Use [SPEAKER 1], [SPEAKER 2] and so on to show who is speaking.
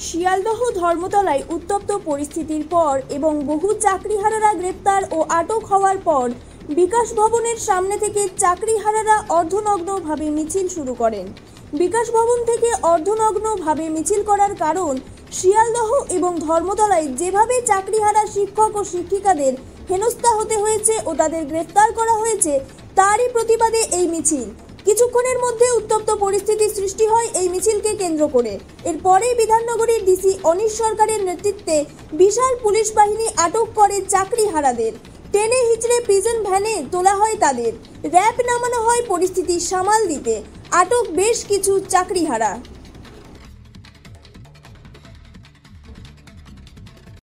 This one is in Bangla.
[SPEAKER 1] শিয়ালদহ ধর্মতলায় উত্তপ্ত পরিস্থিতির পর এবং বহু চাকরিহারারা গ্রেপ্তার ও আটক হওয়ার পর বিকাশ ভবনের সামনে থেকে চাকরিহারারা অর্ধনগ্নভাবে মিছিল শুরু করেন। বিকাশ ভবন থেকে অর্ধনগ্নভাবে মিছিল করার কারণ শিয়ালদহ এবং ধর্মতলায় যেভাবে চাকরিহারা শিক্ষক ও শিক্ষিকাদের হেনস্থা হতে হয়েছে ও তাদের গ্রেফতার করা হয়েছে তারই প্রতিবাদে এই মিছিল। কিছুক্ষণের মধ্যে উত্তপ্ত পরিস্থিতি সৃষ্টি হয় এই মিছিলকে কেন্দ্র করে। এরপরেই বিধাননগরের ডিসি অনিশ সরকারের নেতৃত্বে বিশাল পুলিশ বাহিনী আটক করে চাকরিহারাদের। টেনে হিচড়ে প্রিজন ভ্যানে তোলা হয় তাদের। র্যাব নামানো হয় পরিস্থিতি সামাল দিতে। আটক বেশ কিছু চাকরিহারা।